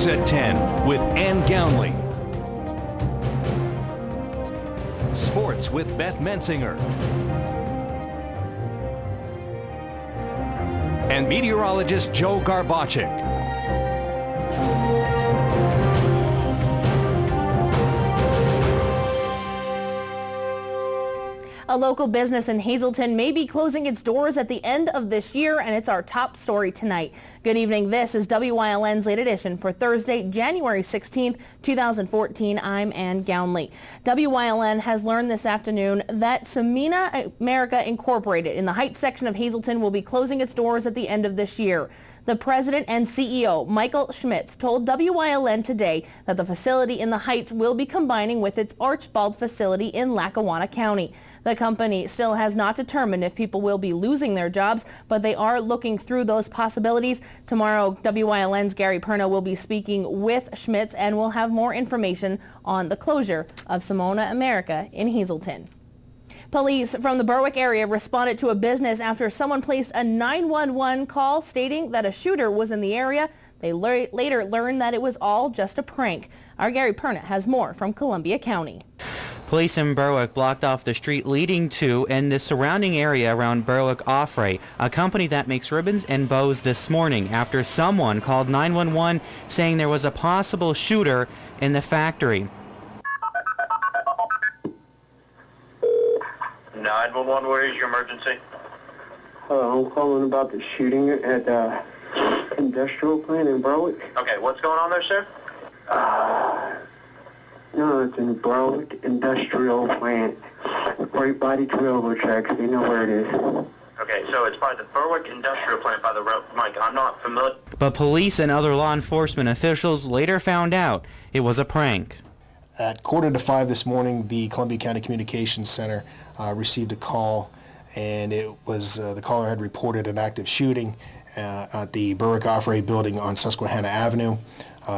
News at 10 with Ann Gownley. Sports with Beth Mensinger. And meteorologist Joe Garbacik. A local business in Hazleton may be closing its doors at the end of this year, and it's our top story tonight. Good evening. This is WYLN's late edition for Thursday, January 16th, 2014. I'm Ann Gownley. WYLN has learned this afternoon that Sanmina America Incorporated in the Heights section of Hazleton will be closing its doors at the end of this year. The president and CEO, Michael Schmitz, told WYLN today that the facility in the Heights will be combining with its Archbald facility in Lackawanna County. The company still has not determined if people will be losing their jobs, but they are looking through those possibilities. Tomorrow, WYLN's Gary Perna will be speaking with Schmitz, and we'll have more information on the closure of Sanmina America in Hazleton. Police from the Berwick area responded to a business after someone placed a 911 call stating that a shooter was in the area. They later learned that it was all just a prank. Our Gary Perna has more from Columbia County. Police in Berwick blocked off the street leading to and the surrounding area around Berwick Offray, a company that makes ribbons and bows, this morning after someone called 911 saying there was a possible shooter in the factory. 911, where is your emergency? I'm calling about the shooting at the industrial plant in Berwick. Okay, what's going on there, sir? No, it's in Berwick industrial plant. Right by the railroad tracks. You know where it is. Okay, so it's by the Berwick industrial plant by the road. Mike, I'm not familiar. But police and other law enforcement officials later found out it was a prank. At 4:45 this morning, the Columbia County Communications Center received a call, and it was the caller had reported an active shooting at the Berwick Offray building on Susquehanna Avenue.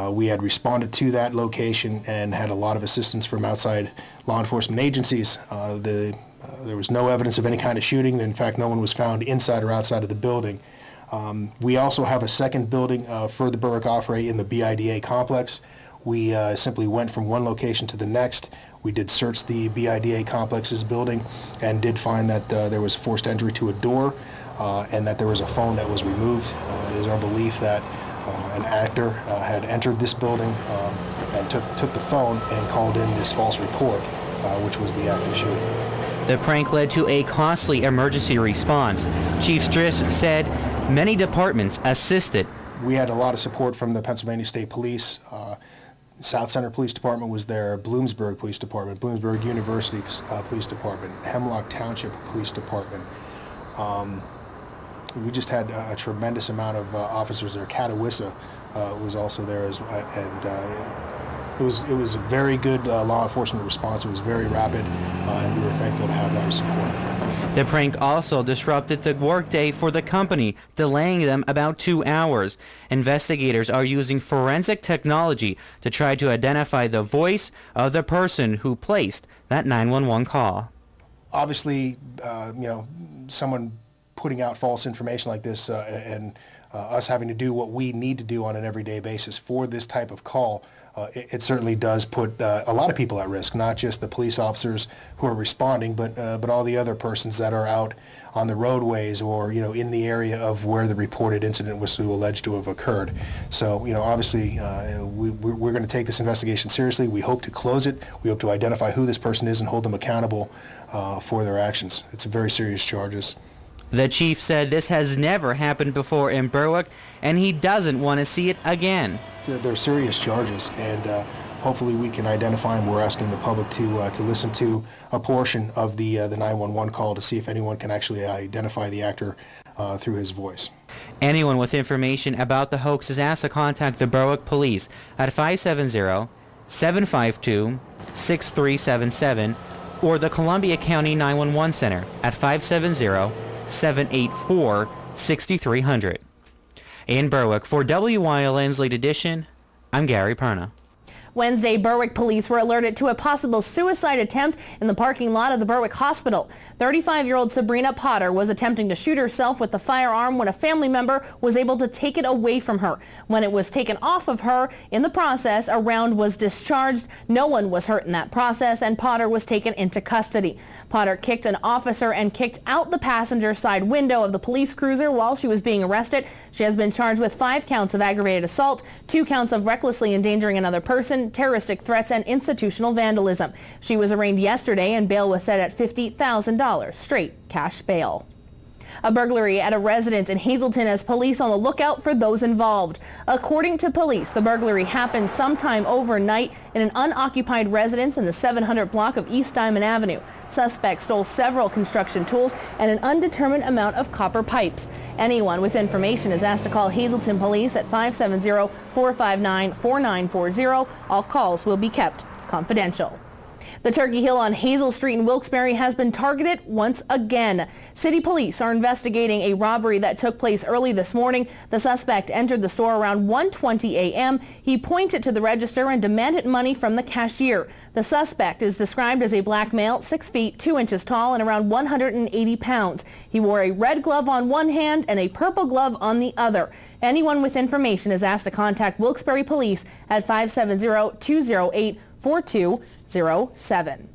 We had responded to that location and had a lot of assistance from outside law enforcement agencies. There was no evidence of any kind of shooting. In fact, no one was found inside or outside of the building. We also have a second building for the Berwick Offray in the BIDA complex. We simply went from one location to the next. We did search the BIDA complex's building and did find that there was forced entry to a door and that there was a phone that was removed. It is our belief that an actor had entered this building and took the phone and called in this false report, which was the active shooting. The prank led to a costly emergency response. Chief Striss said many departments assisted. We had a lot of support from the Pennsylvania State Police. South Center Police Department was there, Bloomsburg Police Department, Bloomsburg University Police Department, Hemlock Township Police Department. We just had a tremendous amount of officers there. Catawissa was also there, and it was a very good law enforcement response. It was very rapid, and we were thankful to have that support. The prank also disrupted the workday for the company, delaying them about 2 hours. Investigators are using forensic technology to try to identify the voice of the person who placed that 911 call. Obviously, someone putting out false information like this and us having to do what we need to do on an everyday basis for this type of call, it certainly does put a lot of people at risk, not just the police officers who are responding, but all the other persons that are out on the roadways or in the area of where the reported incident was alleged to have occurred. So obviously we're going to take this investigation seriously. We hope to close it. We hope to identify who this person is and hold them accountable for their actions. It's very serious charges. The chief said this has never happened before in Berwick, and he doesn't want to see it again. They're serious charges, and hopefully we can identify them. We're asking the public to listen to a portion of the 911 call to see if anyone can actually identify the actor through his voice. Anyone with information about the hoax is asked to contact the Berwick Police at 570-752-6377 or the Columbia County 911 Center at 570-784-6300. In Berwick, for WYLN's Late Edition, I'm Gary Perna. Wednesday, Berwick police were alerted to a possible suicide attempt in the parking lot of the Berwick Hospital. 35-year-old Sabrina Potter was attempting to shoot herself with the firearm when a family member was able to take it away from her. When it was taken off of her, in the process, a round was discharged. No one was hurt in that process, and Potter was taken into custody. Potter kicked an officer and kicked out the passenger side window of the police cruiser while she was being arrested. She has been charged with 5 counts of aggravated assault, 2 counts of recklessly endangering another person, terroristic threats, and institutional vandalism. She was arraigned yesterday, and bail was set at $50,000, straight cash bail. A burglary at a residence in Hazleton has police on the lookout for those involved. According to police, the burglary happened sometime overnight in an unoccupied residence in the 700 block of East Diamond Avenue. Suspects stole several construction tools and an undetermined amount of copper pipes. Anyone with information is asked to call Hazleton Police at 570-459-4940. All calls will be kept confidential. The Turkey Hill on Hazel Street in Wilkes-Barre has been targeted once again. City police are investigating a robbery that took place early this morning. The suspect entered the store around 1:20 a.m. He pointed to the register and demanded money from the cashier. The suspect is described as a black male, 6 feet 2 inches tall and around 180 pounds. He wore a red glove on one hand and a purple glove on the other. Anyone with information is asked to contact Wilkes-Barre Police at 570-208-4207.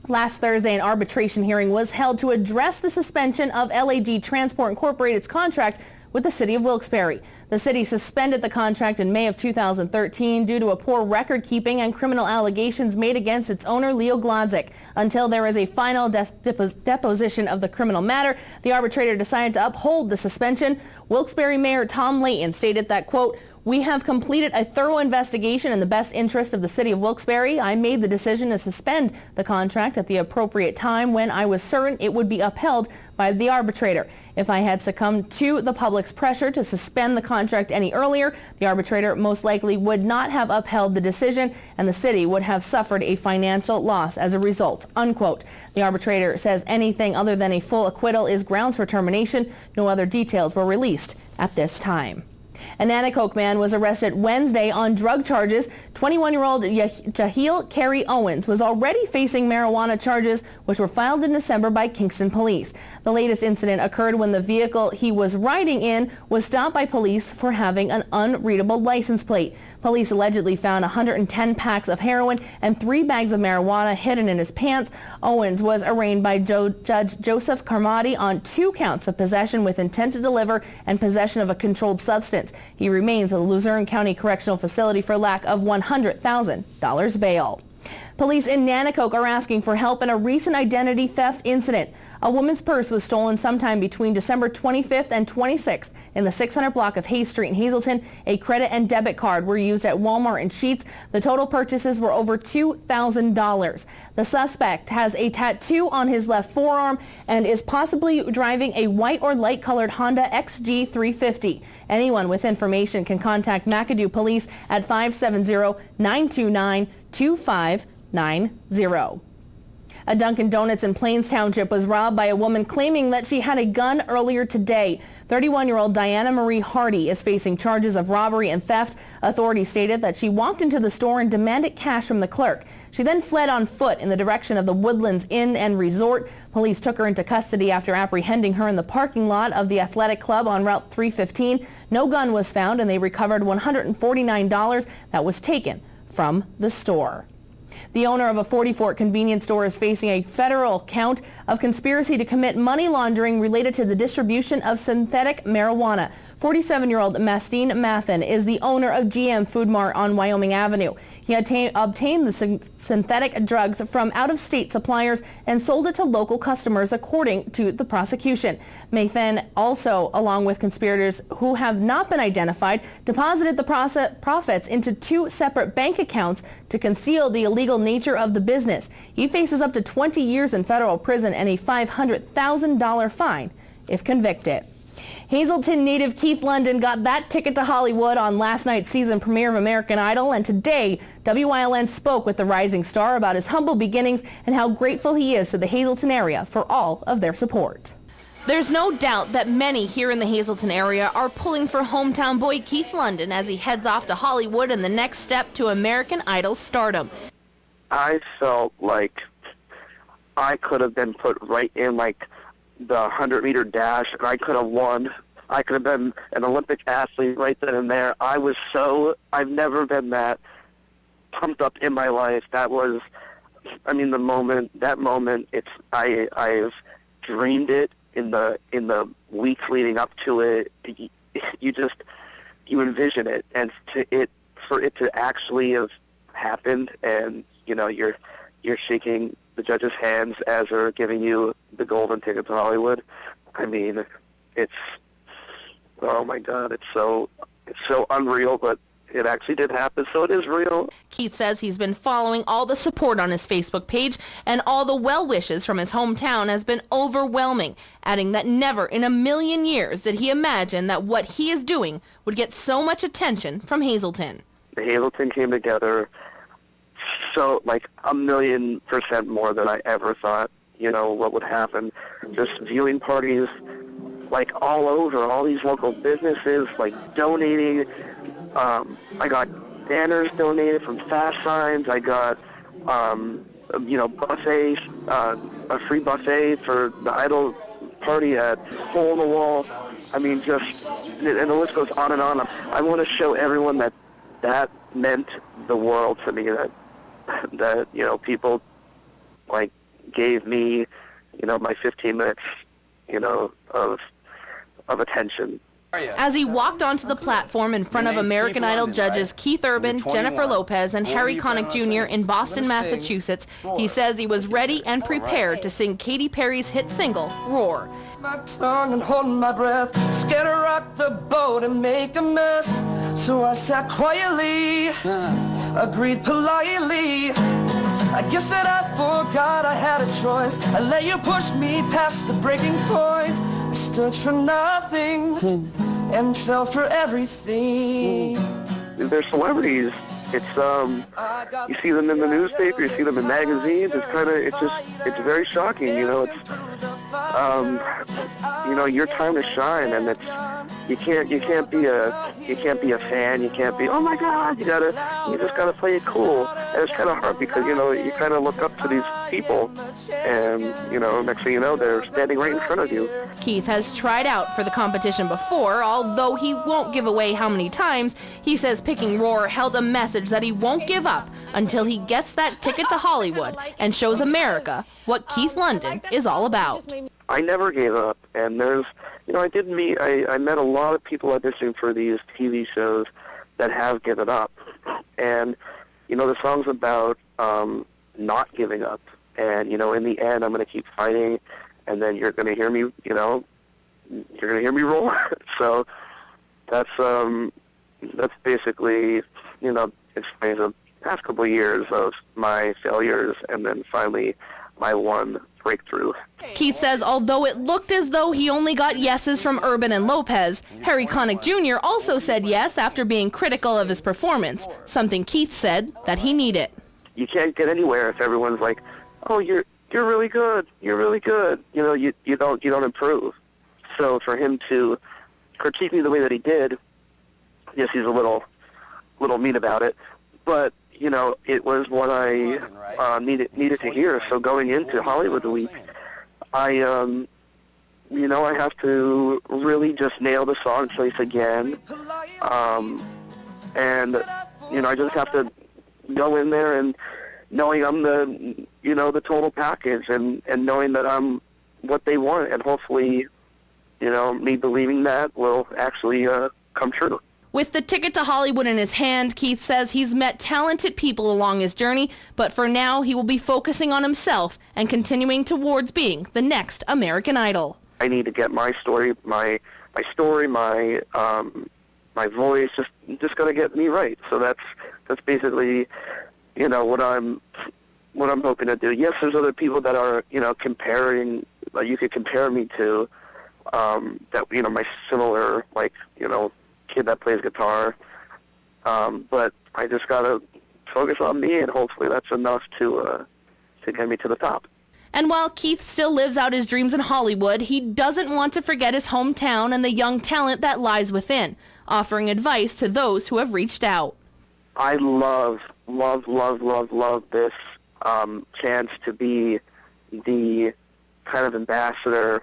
Last Thursday, an arbitration hearing was held to address the suspension of LAG Transport Incorporated's contract with the city of Wilkes-Barre. The city suspended the contract in May of 2013 due to a poor record keeping and criminal allegations made against its owner, Leo Glodzik. Until there is a final deposition of the criminal matter, the arbitrator decided to uphold the suspension. Wilkes-Barre Mayor Tom Layton stated that, quote, "We have completed a thorough investigation in the best interest of the city of Wilkes-Barre. I made the decision to suspend the contract at the appropriate time when I was certain it would be upheld by the arbitrator. If I had succumbed to the public's pressure to suspend the contract any earlier, the arbitrator most likely would not have upheld the decision and the city would have suffered a financial loss as a result," unquote. The arbitrator says anything other than a full acquittal is grounds for termination. No other details were released at this time. A Nanticoke man was arrested Wednesday on drug charges. 21-year-old Jaheel Carey Owens was already facing marijuana charges, which were filed in December by Kingston Police. The latest incident occurred when the vehicle he was riding in was stopped by police for having an unreadable license plate. Police allegedly found 110 packs of heroin and 3 bags of marijuana hidden in his pants. Owens was arraigned by Judge Joseph Carmody on 2 counts of possession with intent to deliver and possession of a controlled substance. He remains at the Luzerne County Correctional Facility for lack of $100,000 bail. Police in Nanticoke are asking for help in a recent identity theft incident. A woman's purse was stolen sometime between December 25th and 26th in the 600 block of Hayes Street in Hazleton. A credit and debit card were used at Walmart in Sheets. The total purchases were over $2,000. The suspect has a tattoo on his left forearm and is possibly driving a white or light-colored Honda XG350. Anyone with information can contact McAdoo Police at 570-929-2590. A Dunkin' Donuts in Plains Township was robbed by a woman claiming that she had a gun earlier today. 31-year-old Diana Marie Hardy is facing charges of robbery and theft. Authorities stated that she walked into the store and demanded cash from the clerk. She then fled on foot in the direction of the Woodlands Inn and Resort. Police took her into custody after apprehending her in the parking lot of the athletic club on Route 315. No gun was found, and they recovered $149 that was taken from the store. The owner of a 40-Fort convenience store is facing a federal count of conspiracy to commit money laundering related to the distribution of synthetic marijuana. 47-year-old Mastine Mathen is the owner of GM Food Mart on Wyoming Avenue. He obtained the synthetic drugs from out-of-state suppliers and sold it to local customers, according to the prosecution. Mathen also, along with conspirators who have not been identified, deposited the profits into 2 separate bank accounts to conceal the illegal nature of the business. He faces up to 20 years in federal prison and a $500,000 fine if convicted. Hazleton native Keith London got that ticket to Hollywood on last night's season premiere of American Idol, and today WYLN spoke with the rising star about his humble beginnings and how grateful he is to the Hazleton area for all of their support. There's no doubt that many here in the Hazleton area are pulling for hometown boy Keith London as he heads off to Hollywood and the next step to American Idol stardom. I felt like I could have been put right in like the 100-meter dash, and I could have won. I could have been an Olympic athlete right then and there. I've never been that pumped up in my life. That was, that moment, I've dreamed it in the weeks leading up to it. You envision it, and for it to actually have happened, and you're shaking the judges' hands as they're giving you the golden ticket to Hollywood. I mean, it's, oh my God, it's so unreal, but it actually did happen, so it is real. Keith says he's been following all the support on his Facebook page, and all the well wishes from his hometown has been overwhelming, adding that never in a million years did he imagine that what he is doing would get so much attention from Hazleton. The Hazleton came together so, like, 1,000,000% more than I ever thought, what would happen. Just viewing parties, like, all over, all these local businesses, like, donating. I got banners donated from fast signs. I got, buffets, a free buffet for the Idol party at Hole in the Wall. I mean, and the list goes on and on. I want to show everyone that meant the world to me, that people, like, gave me, my 15 minutes, of attention. As he walked onto the platform in front of American Idol judges Keith Urban, Jennifer Lopez, and Harry Connick Jr. in Boston, Massachusetts, he says he was ready and prepared to sing Katy Perry's hit single, Roar. My tongue and holding my breath, scared to rock the boat and make a mess. So I sat quietly, agreed politely. I guess that I forgot I had a choice. I let you push me past the breaking point. I stood for nothing and fell for everything. They're celebrities. It's you see them in the newspaper, you see them in magazines. It's very shocking. It's your time to shine, and you can't be a fan. You can't be, oh my God. You just gotta play it cool. And it's kind of hard because you kind of look up to these people, and next thing you know, they're standing right in front of you. Keith has tried out for the competition before, although he won't give away how many times. He says picking Roar held a message that he won't give up until he gets that ticket to Hollywood and shows America what Keith London is all about. I never gave up, and there's, I met a lot of people auditioning for these TV shows that have given up, and, the song's about not giving up, and, in the end, I'm going to keep fighting, and then you're going to hear me, you're going to hear me roar. So that's basically, explains the past couple of years of my failures, and then finally my one breakthrough. Keith says although it looked as though he only got yeses from Urban and Lopez, Harry Connick Jr. also said yes after being critical of his performance, something Keith said that he needed. You can't get anywhere if everyone's like, oh, you're really good, you're really good. You don't improve. So for him to critique me the way that he did, yes, he's a little mean about it, but it was what I needed to hear. So going into Hollywood Week, I have to really just nail the song choice again, and I just have to go in there and knowing I'm the total package, and knowing that I'm what they want, and hopefully, me believing that will actually come true. With the ticket to Hollywood in his hand, Keith says he's met talented people along his journey, but for now he will be focusing on himself and continuing towards being the next American Idol. I need to get my story, my voice, just gonna get me right. So that's basically, what I'm hoping to do. Yes, there's other people that are, comparing, you could compare me to, that, my similar, kid that plays guitar, but I just gotta focus on me, and hopefully that's enough to get me to the top. And while Keith still lives out his dreams in Hollywood, he doesn't want to forget his hometown and the young talent that lies within, offering advice to those who have reached out. I love this chance to be the kind of ambassador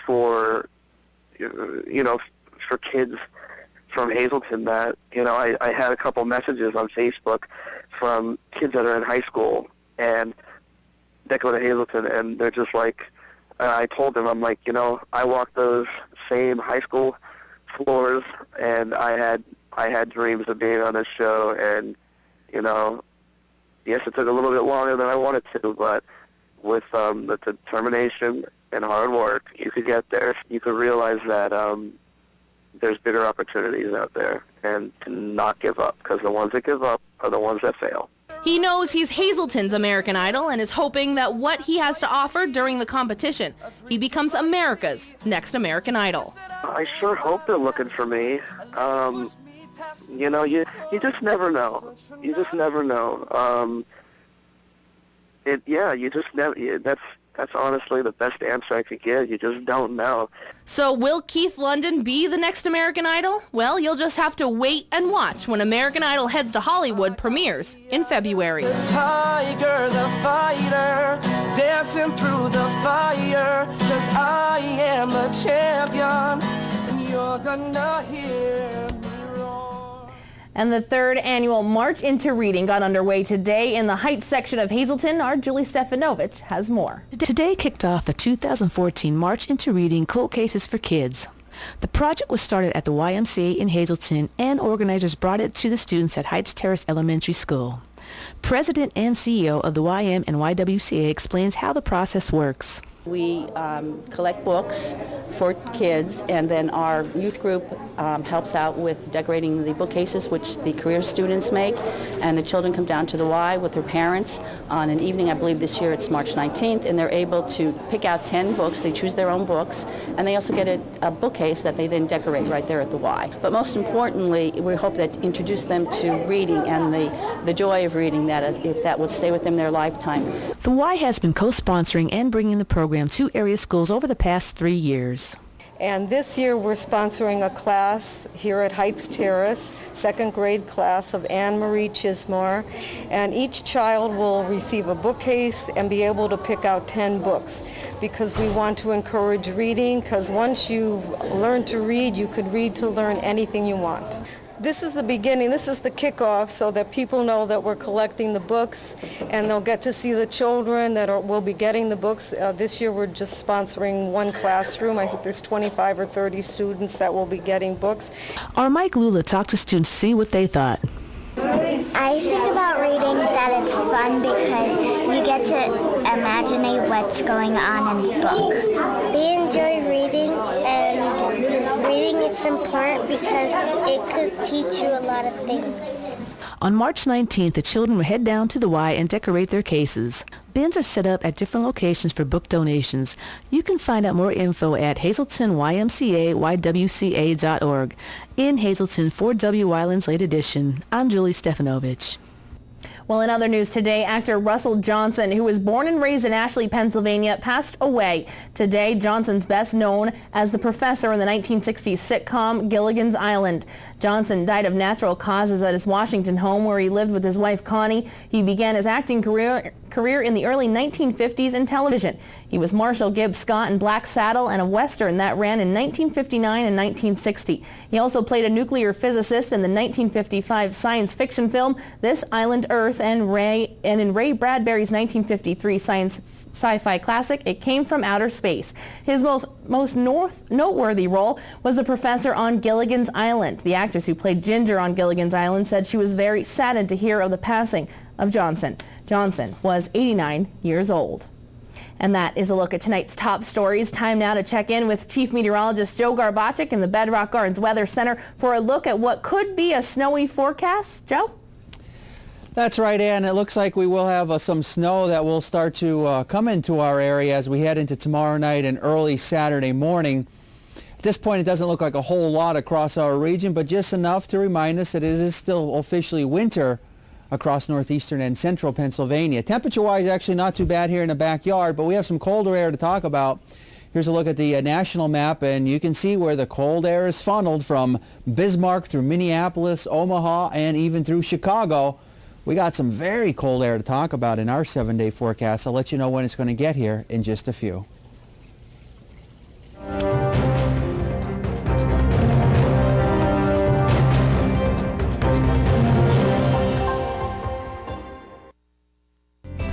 for, for kids from Hazleton that, I had a couple messages on Facebook from kids that are in high school and that go to Hazleton, and they're just like, I told them, I'm like, I walked those same high school floors, and I had dreams of being on this show, and, yes, it took a little bit longer than I wanted to, but with the determination and hard work, you could get there. You could realize that there's bigger opportunities out there, and to not give up, because the ones that give up are the ones that fail. He knows he's Hazleton's American Idol and is hoping that what he has to offer during the competition, he becomes America's next American Idol. I sure hope they're looking for me. You just never know. You just never know. You just never. That's honestly the best answer I could give. You just don't know. So will Keith London be the next American Idol? Well, you'll just have to wait and watch when American Idol Heads to Hollywood premieres in February. The tiger, the fighter, dancing through the fire, 'cause I am a champion, and you're gonna hear me roar. And the third annual March into Reading got underway today in the Heights section of Hazleton. Our Julie Stefanovich has more. Today kicked off the 2014 March into Reading Cool Cases for Kids. The project was started at the YMCA in Hazleton, and organizers brought it to the students at Heights Terrace Elementary School. President and CEO of the YM and YWCA explains how the process works. We collect books for kids, and then our youth group helps out with decorating the bookcases, which the career students make, and the children come down to the Y with their parents on an evening. I believe this year it's March 19th, and they're able to pick out 10 books. They choose their own books, and they also get a bookcase that they then decorate right there at the Y. But most importantly, we hope that introduce them to reading and the joy of reading, that will stay with them their lifetime. The Y has been co-sponsoring and bringing the program to area schools over the past 3 years. And this year we're sponsoring a class here at Heights Terrace, second grade class of Anne Marie Chismar, and each child will receive a bookcase and be able to pick out 10 books, because we want to encourage reading, because once you learn to read, you could read to learn anything you want. This is the beginning, this is the kickoff, so that people know that we're collecting the books, and they'll get to see the children that will be getting the books. This year we're just sponsoring one classroom. I think there's 25 or 30 students that will be getting books. Our Mike Lula talked to students to see what they thought. I think about reading that it's fun because you get to imagine what's going on in the book. We enjoy reading, and reading is important because it could teach you a lot of things. On March 19th, the children will head down to the Y and decorate their cases. Bins are set up at different locations for book donations. You can find out more info at HazletonYMCA.YWCA.org. In Hazleton, for WYLN's Late Edition, I'm Julie Stefanovich. Well, in other news today, actor Russell Johnson, who was born and raised in Ashley, Pennsylvania, passed away. Today, Johnson's best known as the professor in the 1960s sitcom Gilligan's Island. Johnson died of natural causes at his Washington home, where he lived with his wife Connie. He began his acting career in the early 1950s in television. He was Marshall Gibbs Scott in Black Saddle and a Western that ran in 1959 and 1960. He also played a nuclear physicist in the 1955 science fiction film This Island Earth, and in Ray Bradbury's 1953 sci-fi classic It Came from Outer Space. His most noteworthy role was the professor on Gilligan's Island. The actress who played Ginger on Gilligan's Island said she was very saddened to hear of the passing of Johnson. Johnson was 89 years old. And that is a look at tonight's top stories. Time now to check in with Chief Meteorologist Joe Garbochik in the Bedrock Gardens Weather Center for a look at what could be a snowy forecast. Joe? That's right, Ann. It looks like we will have some snow that will start to come into our area as we head into tomorrow night and early Saturday morning. At this point, it doesn't look like a whole lot across our region, but just enough to remind us that it is still officially winter across northeastern and central Pennsylvania. Temperature-wise, actually not too bad here in the backyard, but we have some colder air to talk about. Here's a look at the national map, and you can see where the cold air is funneled from Bismarck through Minneapolis, Omaha, and even through Chicago. We got some very cold air to talk about in our 7-day forecast. I'll let you know when it's going to get here in just a few.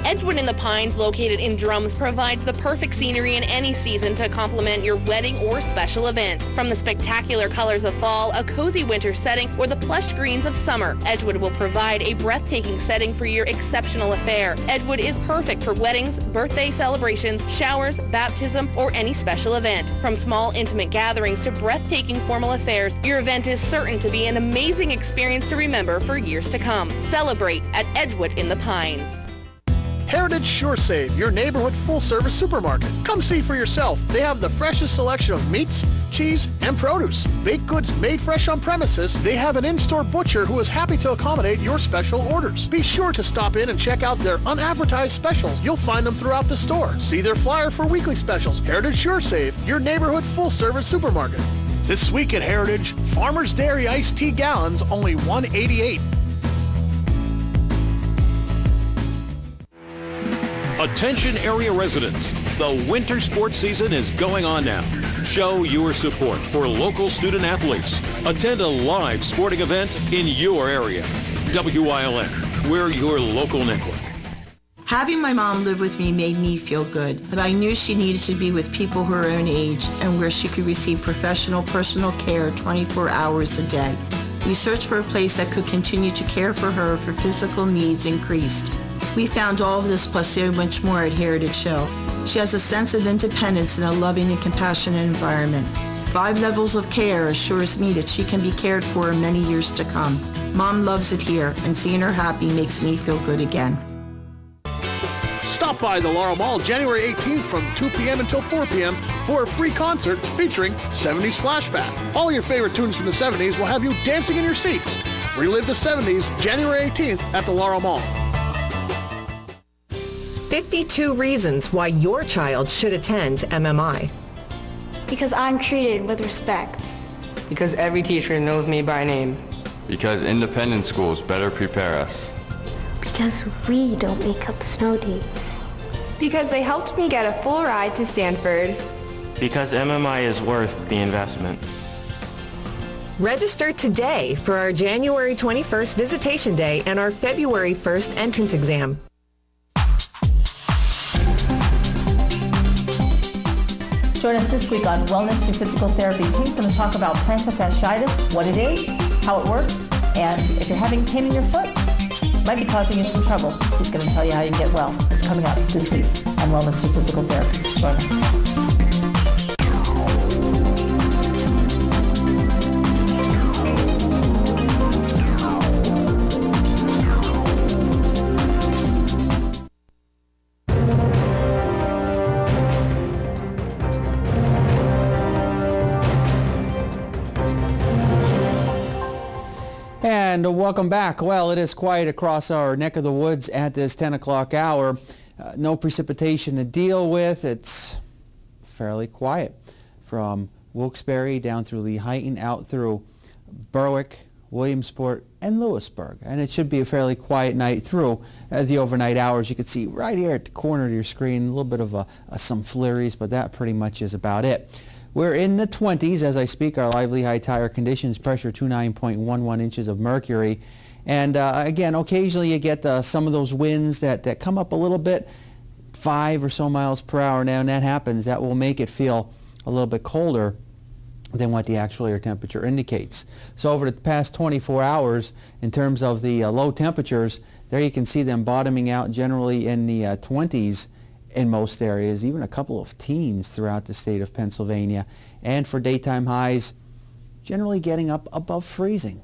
Edgewood in the Pines, located in Drums, provides the perfect scenery in any season to complement your wedding or special event. From the spectacular colors of fall, a cozy winter setting, or the plush greens of summer, Edgewood will provide a breathtaking setting for your exceptional affair. Edgewood is perfect for weddings, birthday celebrations, showers, baptism, or any special event. From small intimate gatherings to breathtaking formal affairs, your event is certain to be an amazing experience to remember for years to come. Celebrate at Edgewood in the Pines. Heritage Sure Save, your neighborhood full-service supermarket. Come see for yourself. They have the freshest selection of meats, cheese, and produce. Baked goods made fresh on premises. They have an in-store butcher who is happy to accommodate your special orders. Be sure to stop in and check out their unadvertised specials. You'll find them throughout the store. See their flyer for weekly specials. Heritage Sure Save, your neighborhood full-service supermarket. This week at Heritage, Farmer's Dairy iced tea gallons only $1.88. Attention area residents, the winter sports season is going on now. Show your support for local student athletes. Attend a live sporting event in your area. WILN, we're your local network. Having my mom live with me made me feel good, but I knew she needed to be with people her own age and where she could receive professional personal care 24 hours a day. We searched for a place that could continue to care for her if her physical needs increased. We found all of this plus so much more at Heritage Hill. She has a sense of independence in a loving and compassionate environment. 5 levels of care assures me that she can be cared for in many years to come. Mom loves it here, and seeing her happy makes me feel good again. Stop by the Laurel Mall January 18th from 2 p.m. until 4 p.m. for a free concert featuring 70s Flashback. All your favorite tunes from the 70s will have you dancing in your seats. Relive the 70s January 18th at the Laurel Mall. 52 reasons why your child should attend MMI. Because I'm treated with respect. Because every teacher knows me by name. Because independent schools better prepare us. Because we don't make up snow days. Because they helped me get a full ride to Stanford. Because MMI is worth the investment. Register today for our January 21st visitation day and our February 1st entrance exam. Join us this week on Wellness Through Physical Therapy. Tim's going to talk about plantar fasciitis, what it is, how it works, and if you're having pain in your foot, it might be causing you some trouble. He's going to tell you how you can get well. It's coming up this week on Wellness Through Physical Therapy. Join us. And welcome back. Well, it is quiet across our neck of the woods at this 10 o'clock hour. No precipitation to deal with. It's fairly quiet from Wilkes-Barre down through Lehighton, out through Berwick, Williamsport, and Lewisburg. And it should be a fairly quiet night through the overnight hours. You can see right here at the corner of your screen a little bit of some flurries, but that pretty much is about it. We're in the 20s as I speak. Our live Lehigh tire conditions, pressure 29.11 inches of mercury. And again, occasionally you get some of those winds that come up a little bit, 5 or so miles per hour. Now, when that happens, that will make it feel a little bit colder than what the actual air temperature indicates. So over the past 24 hours, in terms of the low temperatures, there you can see them bottoming out generally in the 20s in most areas, even a couple of teens throughout the state of Pennsylvania. And for daytime highs, generally getting up above freezing,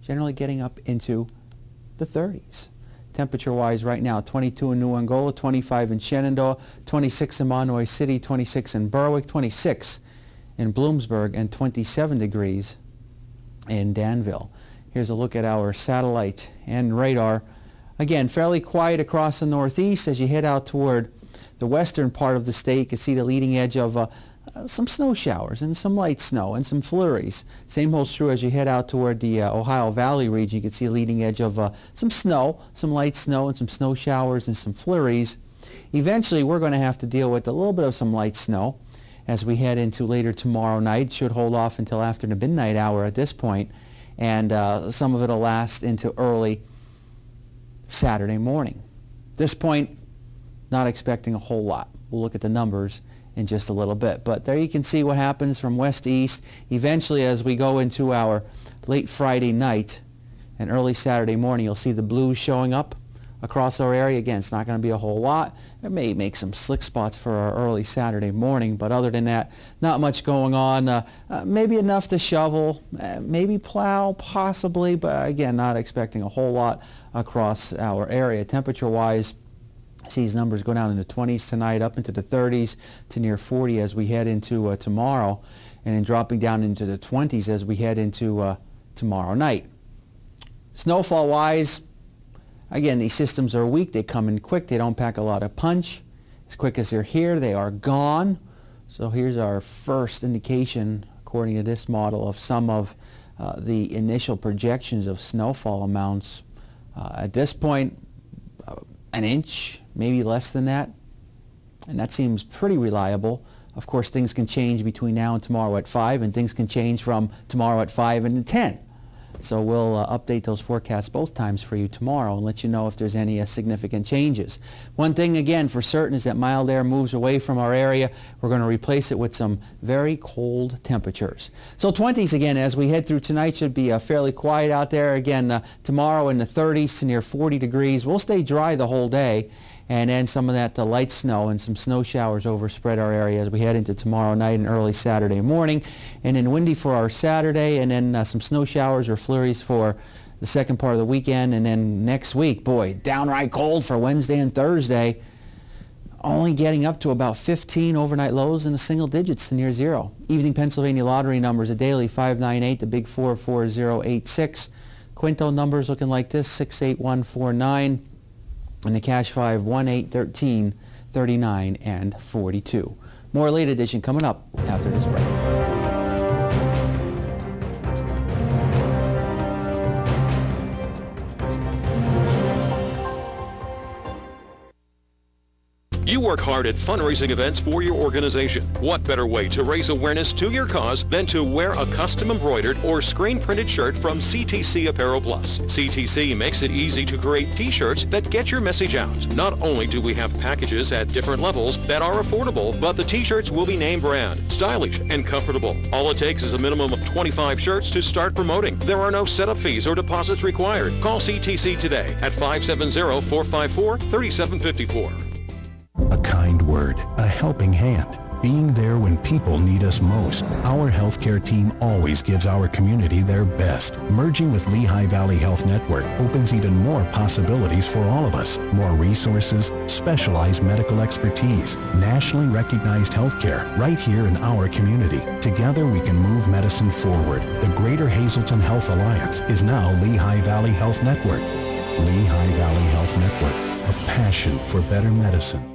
generally getting up into the 30s. Temperature-wise right now, 22 in New Angola, 25 in Shenandoah, 26 in Monomoy City, 26 in Berwick, 26 in Bloomsburg, and 27 degrees in Danville. Here's a look at our satellite and radar Again, fairly quiet across the northeast. As you head out toward the western part of the state, you can see the leading edge of some snow showers and some light snow and some flurries. Same holds true as you head out toward the Ohio Valley region. You can see a leading edge of some snow, some light snow and some snow showers and some flurries. Eventually, we're going to have to deal with a little bit of some light snow as we head into later tomorrow night. Should hold off until after the midnight hour at this point, and some of it will last into early Saturday morning. At this point, not expecting a whole lot. We'll look at the numbers in just a little bit. But there you can see what happens from west to east. Eventually, as we go into our late Friday night and early Saturday morning, you'll see the blues showing up across our area. Again, it's not going to be a whole lot. It may make some slick spots for our early Saturday morning, but other than that, not much going on. Maybe enough to shovel, maybe plow, possibly, but again, not expecting a whole lot across our area. Temperature-wise, see these numbers go down in the 20s tonight, up into the 30s to near 40 as we head into tomorrow, and then dropping down into the 20s as we head into tomorrow night. Snowfall-wise, again, these systems are weak. They come in quick. They don't pack a lot of punch. As quick as they're here, they are gone. So here's our first indication, according to this model, of some of the initial projections of snowfall amounts. At this point, an inch, maybe less than that. And that seems pretty reliable. Of course, things can change between now and tomorrow at 5, and things can change from tomorrow at 5 and 10. So we'll update those forecasts both times for you tomorrow and let you know if there's any significant changes. One thing, again, for certain is that mild air moves away from our area. We're going to replace it with some very cold temperatures. So 20s again as we head through tonight. Should be fairly quiet out there. Again, tomorrow in the 30s to near 40 degrees. We'll stay dry the whole day. And then some of that light snow and some snow showers overspread our area as we head into tomorrow night and early Saturday morning. And then windy for our Saturday, and then some snow showers or flurries for the second part of the weekend. And then next week, boy, downright cold for Wednesday and Thursday. Only getting up to about 15 overnight lows in the single digits to near zero. Evening Pennsylvania lottery numbers, a daily 598, the big 44086. Quinto numbers looking like this, 68149. And the cash 5, 1, 8, 13, 39, and 42. More late edition coming up after this break. You work hard at fundraising events for your organization. What better way to raise awareness to your cause than to wear a custom embroidered or screen printed shirt from CTC Apparel Plus. CTC makes it easy to create t-shirts that get your message out. Not only do we have packages at different levels that are affordable, but the t-shirts will be name brand, stylish, and comfortable. All it takes is a minimum of 25 shirts to start promoting. There are no setup fees or deposits required. Call CTC today at 570-454-3754. A kind word, a helping hand, being there when people need us most. Our healthcare team always gives our community their best. Merging with Lehigh Valley Health Network opens even more possibilities for all of us. More resources, specialized medical expertise, nationally recognized healthcare right here in our community. Together we can move medicine forward. The Greater Hazleton Health Alliance is now Lehigh Valley Health Network. Lehigh Valley Health Network, a passion for better medicine.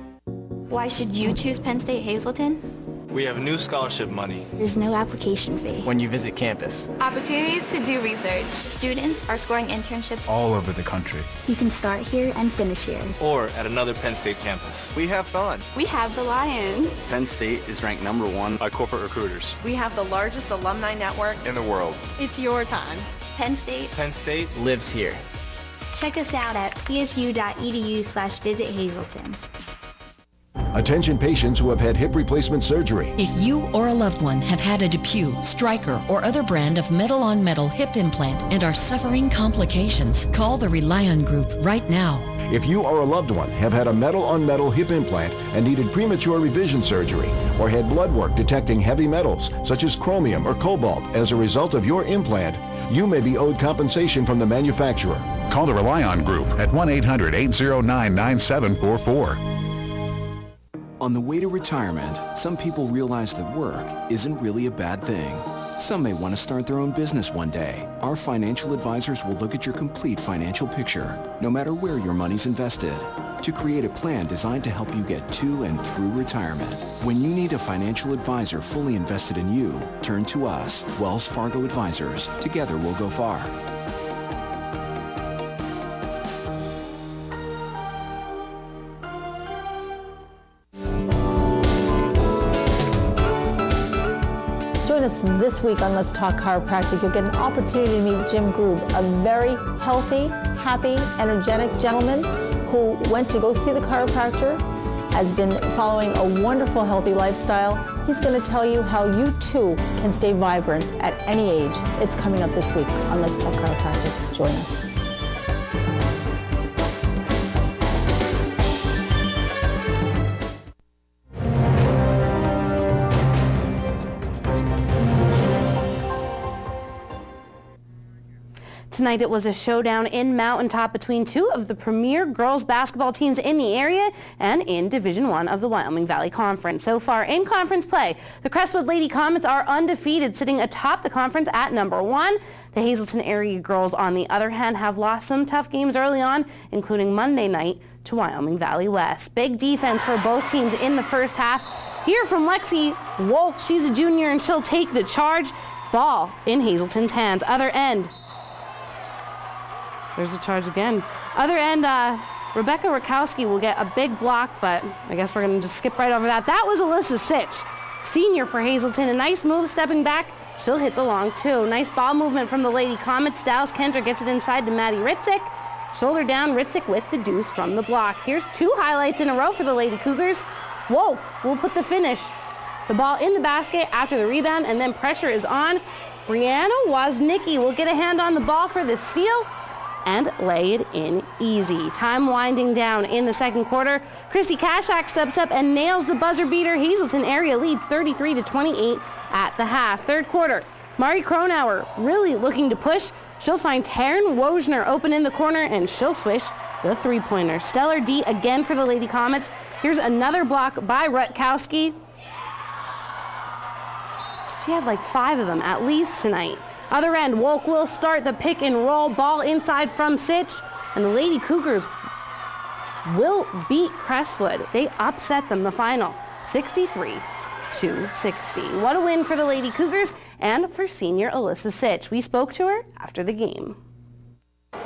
Why should you choose Penn State Hazleton? We have new scholarship money. There's no application fee. When you visit campus. Opportunities to do research. Students are scoring internships all over the country. You can start here and finish here. Or at another Penn State campus. We have fun. We have the Lion. Penn State is ranked #1 by corporate recruiters. We have the largest alumni network in the world. It's your time. Penn State. Penn State lives here. Check us out at psu.edu/visit Hazleton. Attention patients who have had hip replacement surgery. If you or a loved one have had a DePuy, Stryker, or other brand of metal-on-metal hip implant and are suffering complications, call the Relion Group right now. If you or a loved one have had a metal-on-metal hip implant and needed premature revision surgery, or had blood work detecting heavy metals such as chromium or cobalt as a result of your implant, you may be owed compensation from the manufacturer. Call the Relion Group at 1-800-809-9744. On the way to retirement, some people realize that work isn't really a bad thing. Some may want to start their own business one day. Our financial advisors will look at your complete financial picture, no matter where your money's invested, to create a plan designed to help you get to and through retirement. When you need a financial advisor fully invested in you, turn to us, Wells Fargo Advisors. Together we'll go far. Join us this week on Let's Talk Chiropractic. You'll get an opportunity to meet Jim Grube, a very healthy, happy, energetic gentleman who went to go see the chiropractor, has been following a wonderful, healthy lifestyle. He's going to tell you how you too can stay vibrant at any age. It's coming up this week on Let's Talk Chiropractic. Join us. Tonight it was a showdown in Mountaintop between two of the premier girls basketball teams in the area and in Division I of the Wyoming Valley Conference. So far in conference play, the Crestwood Lady Comets are undefeated, sitting atop the conference at number 1. The Hazelton area girls, on the other hand, have lost some tough games early on, including Monday night to Wyoming Valley West. Big defense for both teams in the first half. Hear from Lexi Wolk. She's a junior and she'll take the charge. Ball in Hazelton's hands. Other end. There's the charge again. Other end, Rebecca Rakowski will get a big block, but I guess we're going to just skip right over that. That was Alyssa Sitch, senior for Hazelton. A nice move stepping back. She'll hit the long two. Nice ball movement from the Lady Comets. Dallas Kendrick gets it inside to Maddie Ritzik. Shoulder down, Ritzik with the deuce from the block. Here's 2 highlights in a row for the Lady Cougars. Whoa, we'll put the finish. The ball in the basket after the rebound, and then pressure is on. Brianna Woznicki will get a hand on the ball for the steal and lay it in easy. Time winding down in the second quarter. Christy Kashak steps up and nails the buzzer beater. Hazelton area leads 33-28 at the half. Third quarter, Mari Cronauer really looking to push. She'll find Taryn Wojner open in the corner and she'll swish the three-pointer. Stellar D again for the Lady Comets. Here's another block by Rutkowski. She had like 5 of them at least tonight. Other end, Wolk will start the pick and roll. Ball inside from Sitch. And the Lady Cougars will beat Crestwood. They upset them the final 63-60. What a win for the Lady Cougars and for senior Alyssa Sitch. We spoke to her after the game.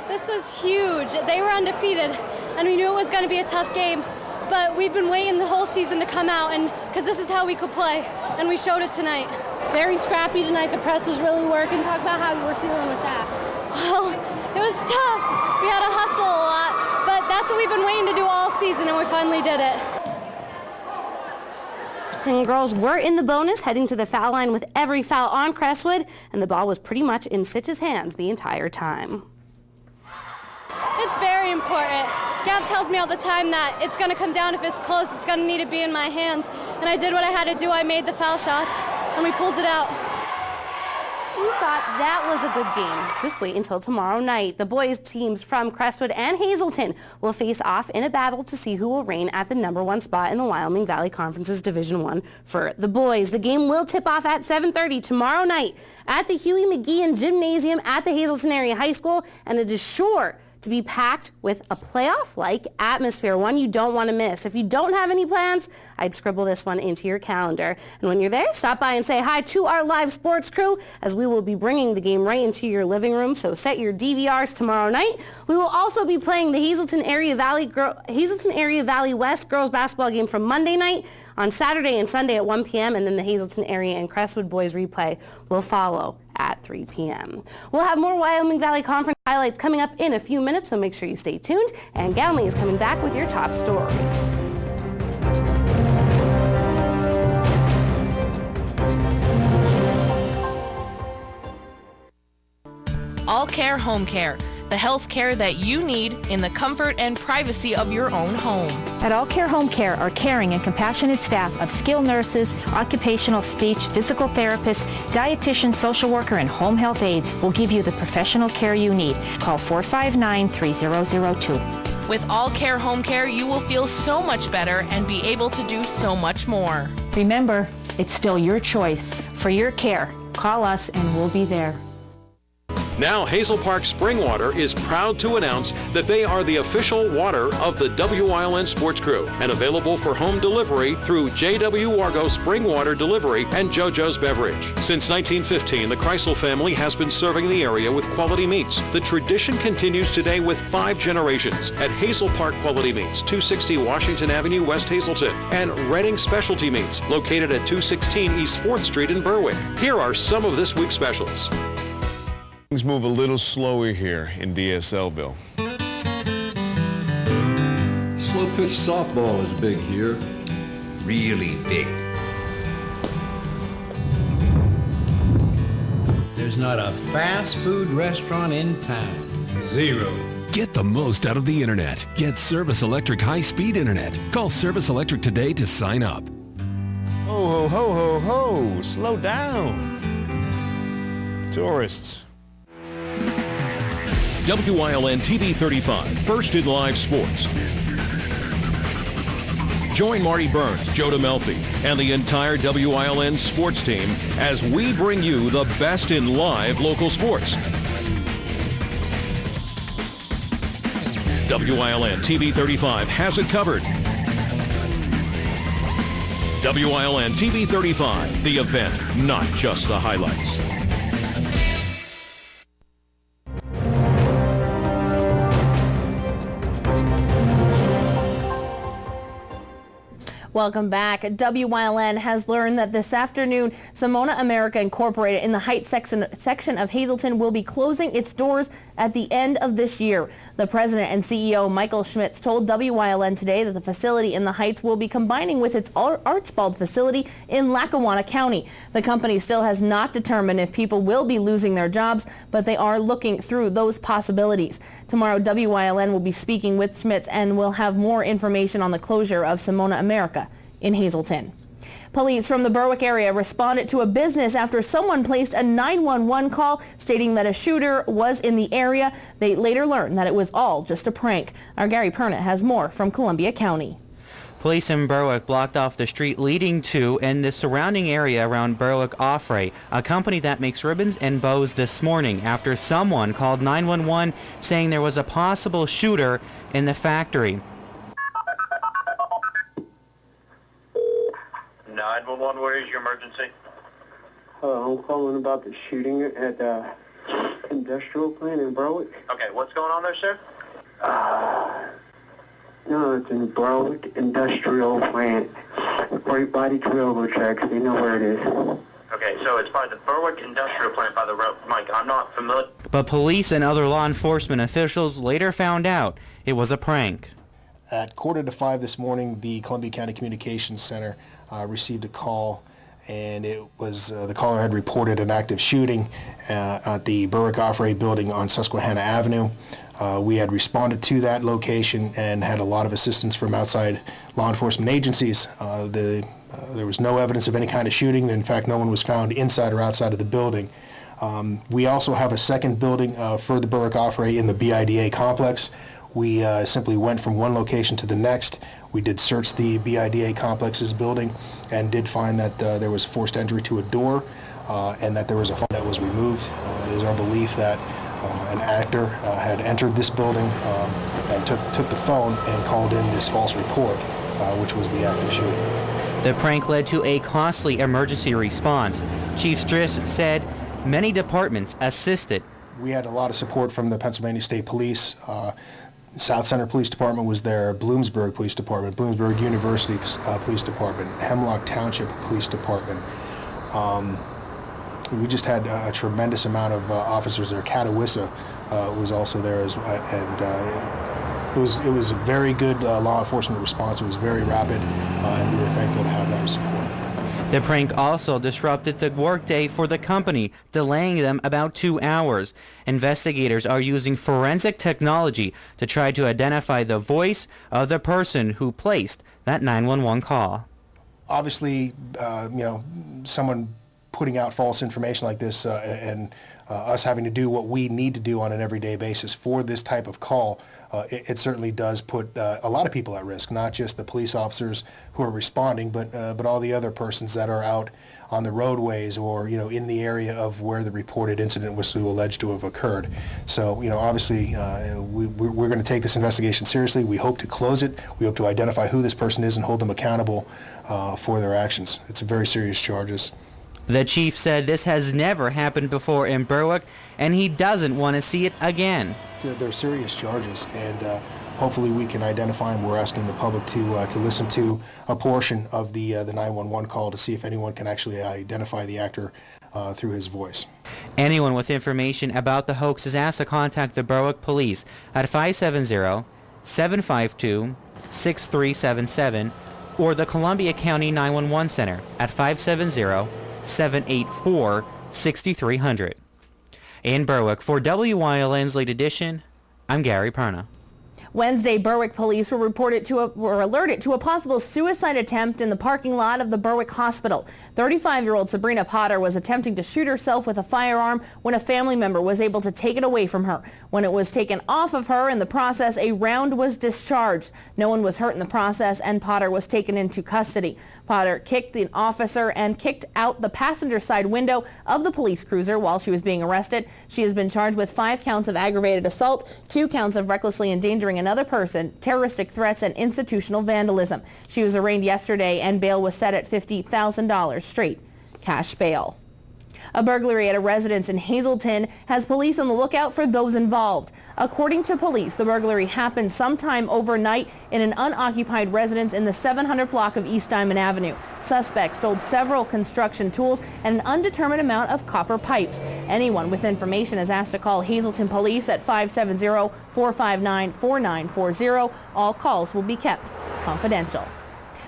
This was huge. They were undefeated and we knew it was going to be a tough game. But we've been waiting the whole season to come out, and because this is how we could play, and we showed it tonight. Very scrappy tonight. The press was really working. Talk about how you were feeling with that. Well, it was tough. We had to hustle a lot, but that's what we've been waiting to do all season, and we finally did it. Hazelton girls were in the bonus, heading to the foul line with every foul on Crestwood, and the ball was pretty much in Sitch's hands the entire time. It's very important. Gab tells me all the time that it's going to come down. If it's close, it's going to need to be in my hands. And I did what I had to do. I made the foul shots, and we pulled it out. We thought that was a good game. Just wait until tomorrow night. The boys teams from Crestwood and Hazelton will face off in a battle to see who will reign at the number 1 spot in the Wyoming Valley Conference's Division I for the boys. The game will tip off at 7:30 tomorrow night at the Huey McGeehan Gymnasium at the Hazelton Area High School, and it is sure to be packed with a playoff-like atmosphere, one you don't want to miss. If you don't have any plans, I'd scribble this one into your calendar. And when you're there, stop by and say hi to our live sports crew, as we will be bringing the game right into your living room, so set your DVRs tomorrow night. We will also be playing the Hazelton Area Valley West girls basketball game from Monday night on Saturday and Sunday at 1 p.m., and then the Hazelton Area and Crestwood boys replay will follow at 3 p.m. We'll have more Wyoming Valley Conference highlights coming up in a few minutes, so make sure you stay tuned. And Gownley is coming back with your top stories. All Care Home Care, the health care that you need in the comfort and privacy of your own home. At All Care Home Care, our caring and compassionate staff of skilled nurses, occupational speech, physical therapists, dietitian, social worker, and home health aides will give you the professional care you need. Call 459-3002. With All Care Home Care, you will feel so much better and be able to do so much more. Remember, it's still your choice. For your care, Call us and we'll be there. Now Hazel Park Springwater is proud to announce that they are the official water of the WILN Sports Crew and available for home delivery through J.W. Wargo Springwater Delivery and JoJo's Beverage. Since 1915, the Kreisel family has been serving the area with quality meats. The tradition continues today with 5 generations at Hazel Park Quality Meats, 260 Washington Avenue, West Hazelton, and Redding Specialty Meats, located at 216 East 4th Street in Berwick. Here are some of this week's specials. Things move a little slower here in DSLville. Slow pitch softball is big here. Really big. There's not a fast food restaurant in town. Zero. Get the most out of the internet. Get Service Electric high-speed internet. Call Service Electric today to sign up. Ho, ho, ho, ho, ho. Slow down. Tourists. WILN TV 35, first in live sports. Join Marty Burns, Joe DeMelfi, and the entire WILN sports team as we bring you the best in live local sports. WILN TV 35 has it covered. WILN TV 35, the event, not just the highlights. Welcome back. WILN has learned that this afternoon, Simona America Incorporated in the Heights section of Hazelton will be closing its doors at the end of this year. The president and CEO, Michael Schmitz, told WILN today that the facility in the Heights will be combining with its Archbald facility in Lackawanna County. The company still has not determined if people will be losing their jobs, but they are looking through those possibilities. Tomorrow, WILN will be speaking with Schmitz and will have more information on the closure of Simona America in Hazelton. Police from the Berwick area responded to a business after someone placed a 911 call stating that a shooter was in the area. They later learned that it was all just a prank. Our Gary Pernett has more from Columbia County. Police in Berwick blocked off the street leading to and the surrounding area around Berwick Offray, a company that makes ribbons and bows, this morning after someone called 911 saying there was a possible shooter in the factory. 911, where is your emergency? I'm calling about the shooting at the industrial plant in Berwick. Okay, what's going on there, sir? No, it's in Berwick industrial plant. Great body railroad tracks. They know where it is. Okay, so it's by the Berwick industrial plant by the road. Mike, I'm not familiar. But police and other law enforcement officials later found out it was a prank. At 4:45 this morning, the Columbia County Communications Center received a call, and it was the caller had reported an active shooting at the Berwick Offray building on Susquehanna Avenue. We had responded to that location and had a lot of assistance from outside law enforcement agencies. There was no evidence of any kind of shooting. In fact, no one was found inside or outside of the building. We also have a second building for the Berwick Offray in the BIDA complex. We simply went from one location to the next. We did search the BIDA complex's building and did find that there was forced entry to a door and that there was a phone that was removed. It is our belief that an actor had entered this building and took the phone and called in this false report, which was the active shooting. The prank led to a costly emergency response. Chief Striss said many departments assisted. We had a lot of support from the Pennsylvania State Police. South Center Police Department was there, Bloomsburg Police Department, Bloomsburg University Police Department, Hemlock Township Police Department. We just had a tremendous amount of officers there. Catawissa was also there, and it was a very good law enforcement response. It was very rapid, and we were thankful to have that support. The prank also disrupted the workday for the company, delaying them about 2 hours. Investigators are using forensic technology to try to identify the voice of the person who placed that 911 call. Obviously, someone putting out false information like this and us having to do what we need to do on an everyday basis for this type of call it certainly does put a lot of people at risk, not just the police officers who are responding, but all the other persons that are out on the roadways or, in the area of where the reported incident was alleged to have occurred. So, obviously, we're going to take this investigation seriously. We hope to close it. We hope to identify who this person is and hold them accountable for their actions. It's very serious charges. The chief said this has never happened before in Berwick, and he doesn't want to see it again. They're serious charges, and hopefully we can identify them. We're asking the public to listen to a portion of the 911 call to see if anyone can actually identify the actor through his voice. Anyone with information about the hoax is asked to contact the Berwick Police at 570-752-6377 or the Columbia County 911 Center at 570-784-6300. In Berwick, for WYLN's Late Edition, I'm Gary Perna. Wednesday, Berwick police were alerted to a possible suicide attempt in the parking lot of the Berwick Hospital. 35-year-old Sabrina Potter was attempting to shoot herself with a firearm when a family member was able to take it away from her. When it was taken off of her in the process, a round was discharged. No one was hurt in the process, and Potter was taken into custody. Potter kicked the officer and kicked out the passenger side window of the police cruiser while she was being arrested. She has been charged with 5 counts of aggravated assault, 2 counts of recklessly endangering another person, terroristic threats, and institutional vandalism. She was arraigned yesterday, and bail was set at $50,000 straight cash bail. A burglary at a residence in Hazleton has police on the lookout for those involved. According to police, the burglary happened sometime overnight in an unoccupied residence in the 700 block of East Diamond Avenue. Suspects stole several construction tools and an undetermined amount of copper pipes. Anyone with information is asked to call Hazleton Police at 570-459-4940. All calls will be kept confidential.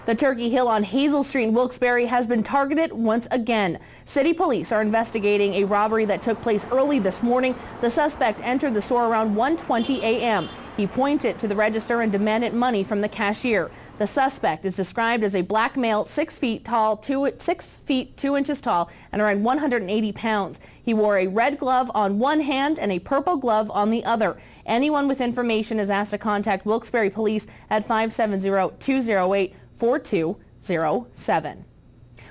The Turkey Hill on Hazel Street in Wilkes-Barre has been targeted once again. City police are investigating a robbery that took place early this morning. The suspect entered the store around 1:20 a.m. He pointed to the register and demanded money from the cashier. The suspect is described as a black male, 6 feet 2 inches tall, and around 180 pounds. He wore a red glove on one hand and a purple glove on the other. Anyone with information is asked to contact Wilkes-Barre Police at 570-208-4207.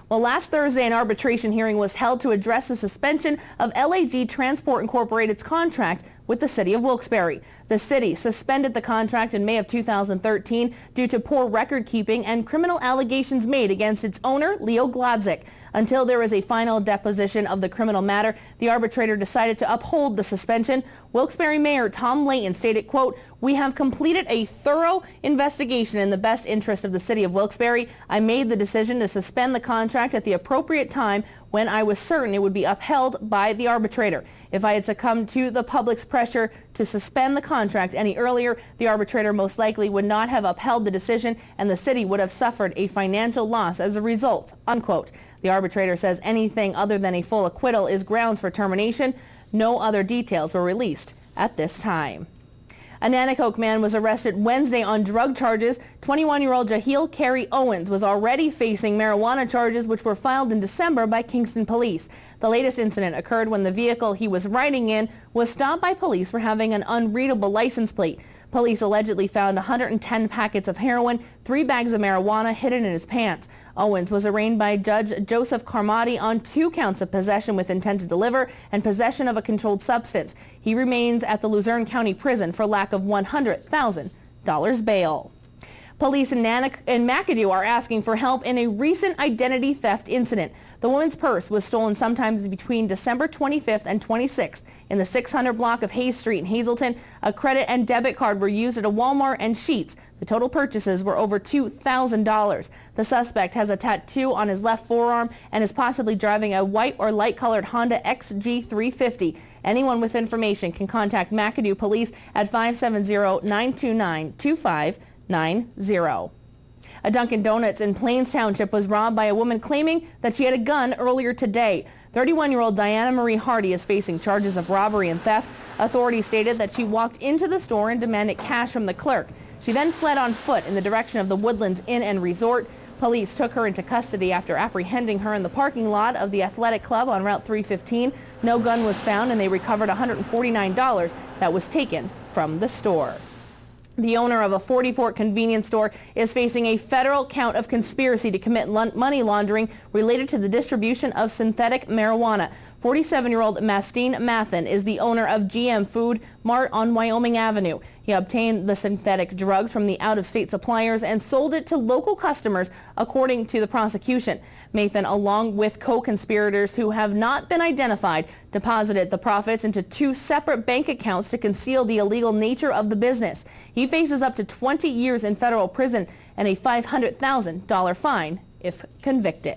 Well, last Thursday, an arbitration hearing was held to address the suspension of LAG Transport Incorporated's contract with the city of Wilkes-Barre. The city suspended the contract in May of 2013 due to poor record keeping and criminal allegations made against its owner, Leo Gladzik. Until there was a final deposition of the criminal matter, the arbitrator decided to uphold the suspension. Wilkes-Barre Mayor Tom Layton stated, quote, "We have completed a thorough investigation in the best interest of the city of Wilkes-Barre. I made the decision to suspend the contract at the appropriate time when I was certain it would be upheld by the arbitrator. If I had succumbed to the public's pressure to suspend the contract any earlier, the arbitrator most likely would not have upheld the decision and the city would have suffered a financial loss as a result," unquote. The arbitrator says anything other than a full acquittal is grounds for termination. No other details were released at this time. A Nanticoke man was arrested Wednesday on drug charges. 21-year-old Jaheel Carey Owens was already facing marijuana charges which were filed in December by Kingston police. The latest incident occurred when the vehicle he was riding in was stopped by police for having an unreadable license plate. Police allegedly found 110 packets of heroin, 3 bags of marijuana hidden in his pants. Owens was arraigned by Judge Joseph Carmody on 2 counts of possession with intent to deliver and possession of a controlled substance. He remains at the Luzerne County Prison for lack of $100,000 bail. Police in McAdoo are asking for help in a recent identity theft incident. The woman's purse was stolen sometime between December 25th and 26th in the 600 block of Hayes Street in Hazleton. A credit and debit card were used at a Walmart and Sheetz. The total purchases were over $2,000. The suspect has a tattoo on his left forearm and is possibly driving a white or light-colored Honda XG350. Anyone with information can contact McAdoo Police at 570-929-2590. A Dunkin' Donuts in Plains Township was robbed by a woman claiming that she had a gun earlier today. 31-year-old Diana Marie Hardy is facing charges of robbery and theft. Authorities stated that she walked into the store and demanded cash from the clerk. She then fled on foot in the direction of the Woodlands Inn and Resort. Police took her into custody after apprehending her in the parking lot of the Athletic Club on Route 315. No gun was found and they recovered $149 that was taken from the store. The owner of a 40 Fort convenience store is facing a federal count of conspiracy to commit money laundering related to the distribution of synthetic marijuana. 47-year-old Mastine Mathen is the owner of GM Food Mart on Wyoming Avenue. He obtained the synthetic drugs from the out-of-state suppliers and sold it to local customers, according to the prosecution. Mathen, along with co-conspirators who have not been identified, deposited the profits into 2 separate bank accounts to conceal the illegal nature of the business. He faces up to 20 years in federal prison and a $500,000 fine if convicted.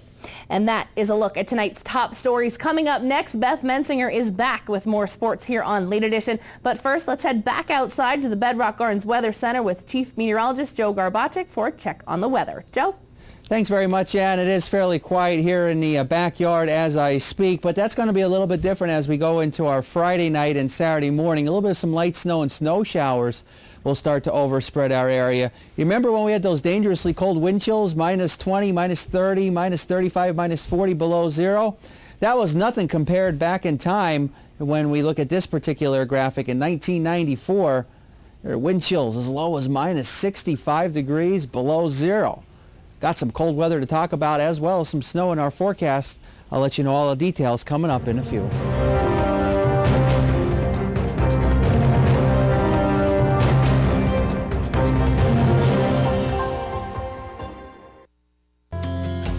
And that is a look at tonight's top stories. Coming up next, Beth Mensinger is back with more sports here on Late Edition. But first, let's head back outside to the Bedrock Gardens Weather Center with Chief Meteorologist Joe Garbacek for a check on the weather. Joe? Thanks very much, Ann. It is fairly quiet here in the backyard as I speak, but that's going to be a little bit different as we go into our Friday night and Saturday morning. A little bit of some light snow and snow showers will start to overspread our area. You remember when we had those dangerously cold wind chills, minus 20, minus 30, minus 35, minus 40 below zero? That was nothing compared back in time when we look at this particular graphic in 1994. There are wind chills as low as minus 65 degrees below zero. Got some cold weather to talk about as well as some snow in our forecast. I'll let you know all the details coming up in a few.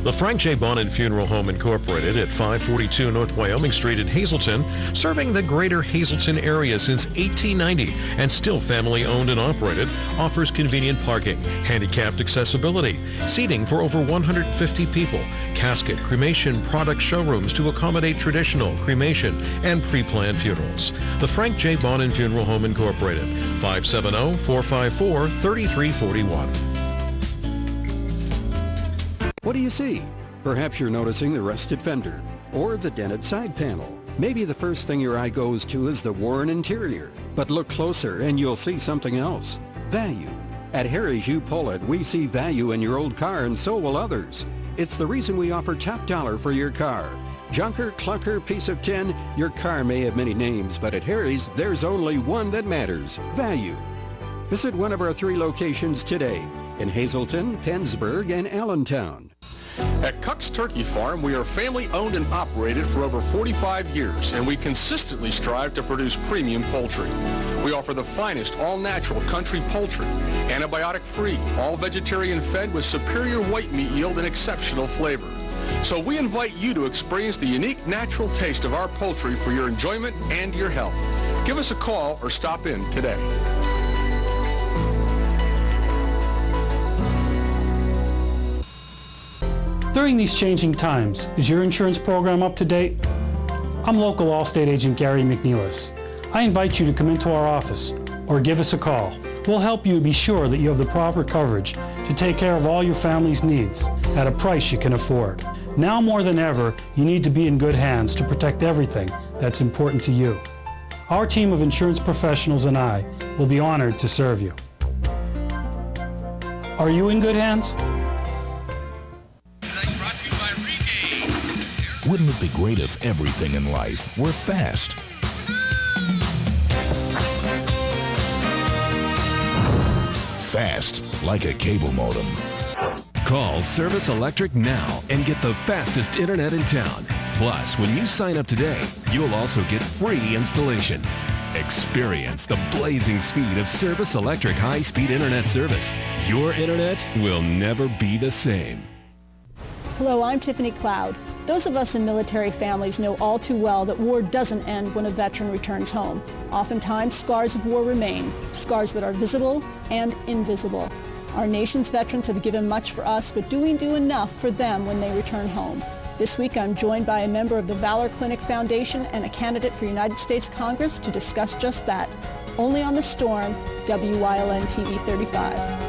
The Frank J. Bonin Funeral Home Incorporated at 542 North Wyoming Street in Hazleton, serving the greater Hazleton area since 1890 and still family owned and operated, offers convenient parking, handicapped accessibility, seating for over 150 people, casket, cremation product showrooms to accommodate traditional, cremation, and pre-planned funerals. The Frank J. Bonin Funeral Home Incorporated, 570-454-3341. What do you see? Perhaps you're noticing the rusted fender or the dented side panel. Maybe the first thing your eye goes to is the worn interior. But look closer and you'll see something else. Value. At Harry's You Pull It, we see value in your old car and so will others. It's the reason we offer top dollar for your car. Junker, clunker, piece of tin, your car may have many names, but at Harry's, there's only one that matters. Value. Visit one of our 3 locations today in Hazleton, Pennsburg, and Allentown. At Cuck's Turkey Farm, we are family owned and operated for over 45 years, and we consistently strive to produce premium poultry. We offer the finest all-natural country poultry, antibiotic-free, all-vegetarian fed with superior white meat yield and exceptional flavor. So we invite you to experience the unique natural taste of our poultry for your enjoyment and your health. Give us a call or stop in today. During these changing times, is your insurance program up to date? I'm local Allstate agent Gary McNeilis. I invite you to come into our office or give us a call. We'll help you be sure that you have the proper coverage to take care of all your family's needs at a price you can afford. Now more than ever, you need to be in good hands to protect everything that's important to you. Our team of insurance professionals and I will be honored to serve you. Are you in good hands? Wouldn't it be great if everything in life were fast? Fast, like a cable modem. Call Service Electric now and get the fastest internet in town. Plus, when you sign up today, you'll also get free installation. Experience the blazing speed of Service Electric high-speed internet service. Your internet will never be the same. Hello, I'm Tiffany Cloud. Those of us in military families know all too well that war doesn't end when a veteran returns home. Oftentimes, scars of war remain, scars that are visible and invisible. Our nation's veterans have given much for us, but do we do enough for them when they return home? This week, I'm joined by a member of the Valor Clinic Foundation and a candidate for United States Congress to discuss just that. Only on The Storm, WYLN TV 35.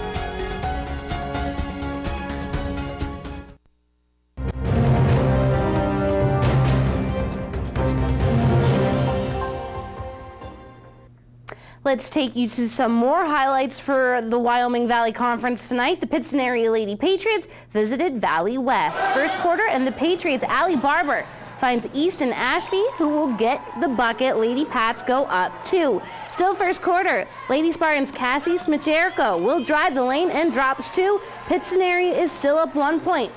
Let's take you to some more highlights for the Wyoming Valley Conference tonight. The Pittston area Lady Patriots visited Valley West. First quarter, and the Patriots' Allie Barber finds Easton Ashby, who will get the bucket. Lady Pats go up 2. Still first quarter, Lady Spartans' Cassie Smicherko will drive the lane and drops 2. Pittston area is still up 1 point.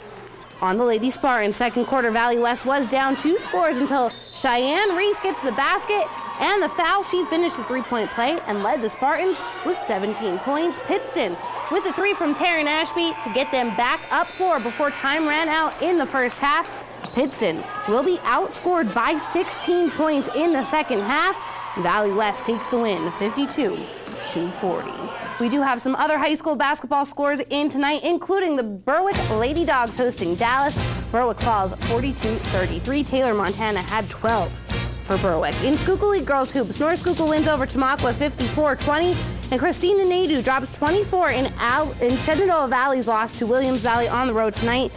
On the Lady Spartans, second quarter, Valley West was down 2 scores until Cheyenne Reese gets the basket and the foul. She finished the three-point play and led the Spartans with 17 points. Pittston with a 3 from Taryn Ashby to get them back up 4 before time ran out in the first half. Pittston will be outscored by 16 points in the second half. Valley West takes the win, 52-40. We do have some other high school basketball scores in tonight, including the Berwick Lady Dogs hosting Dallas. Berwick falls 42-33. Taylor Montana had 12 for Berwick. In Schuylkill League girls hoops, North Schuylkill wins over Tamaqua 54-20, and Christina Nadeau drops 24 in Shenandoah Valley's loss to Williams Valley on the road tonight,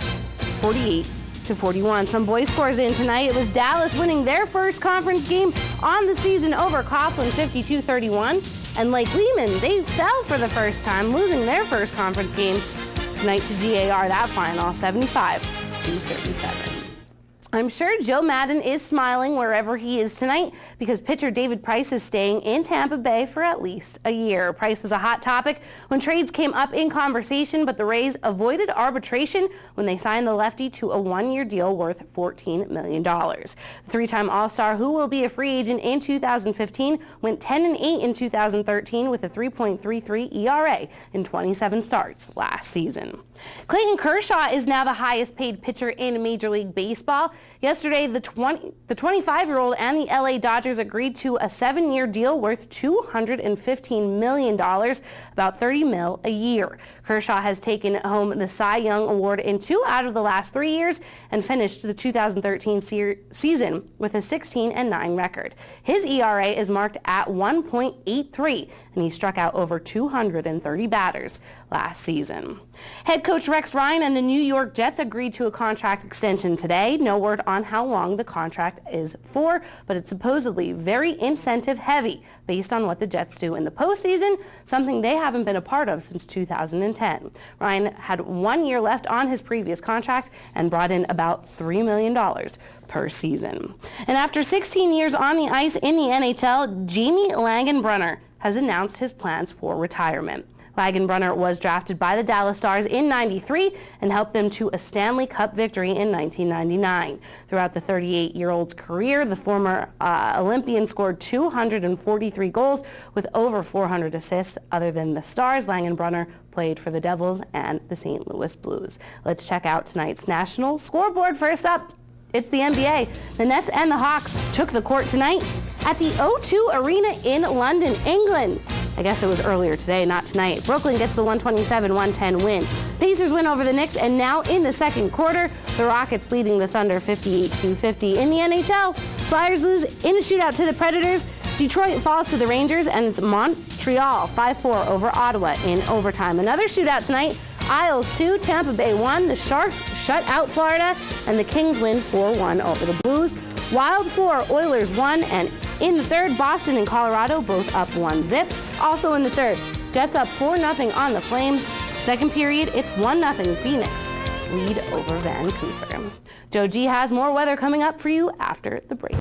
48-41. Some boys scores in tonight. It was Dallas winning their first conference game on the season over Coughlin 52-31. And Lake Lehman, they fell for the first time, losing their first conference game tonight to GAR. That final 75-37. I'm sure Joe Madden is smiling wherever he is tonight because pitcher David Price is staying in Tampa Bay for at least a year. Price was a hot topic when trades came up in conversation, but the Rays avoided arbitration when they signed the lefty to a one-year deal worth $14 million. The three-time All-Star, who will be a free agent in 2015, went 10-8 in 2013 with a 3.33 ERA in 27 starts last season. Clayton Kershaw is now the highest paid pitcher in Major League Baseball. Yesterday, the 25-year-old and the LA Dodgers agreed to a 7-year deal worth $215 million, about $30 million a year. Kershaw has taken home the Cy Young Award in 2 out of the last 3 years and finished the 2013 season with a 16-9 record. His ERA is marked at 1.83, and he struck out over 230 batters last season. Head coach Rex Ryan and the New York Jets agreed to a contract extension today. No word on how long the contract is for, but it's supposedly very incentive heavy based on what the Jets do in the postseason, something they haven't been a part of since 2010. Ryan had 1 year left on his previous contract and brought in about $3 million per season. And after 16 years on the ice in the NHL, Jamie Langenbrunner has announced his plans for retirement. Langenbrunner was drafted by the Dallas Stars in '93 and helped them to a Stanley Cup victory in 1999. Throughout the 38-year-old's career, the former Olympian scored 243 goals with over 400 assists. Other than the Stars, Langenbrunner played for the Devils and the St. Louis Blues. Let's check out tonight's national scoreboard. First up, it's the NBA. The Nets and the Hawks took the court tonight at the O2 Arena in London, England. I guess it was earlier today, not tonight. Brooklyn gets the 127-110 win. Pacers win over the Knicks, and now in the second quarter, the Rockets leading the Thunder 58-50. In the NHL, Flyers lose in a shootout to the Predators. Detroit falls to the Rangers, and it's Montreal 5-4 over Ottawa in overtime. Another shootout tonight. Isles 2, Tampa Bay 1. The Sharks shut out Florida, and the Kings win 4-1 over the Blues. Wild 4, Oilers 1, and in the third, Boston and Colorado both up 1-0. Also in the third, Jets up 4-0 on the Flames. Second period, it's 1-0 Phoenix lead over Vancouver. Joe G has more weather coming up for you after the break.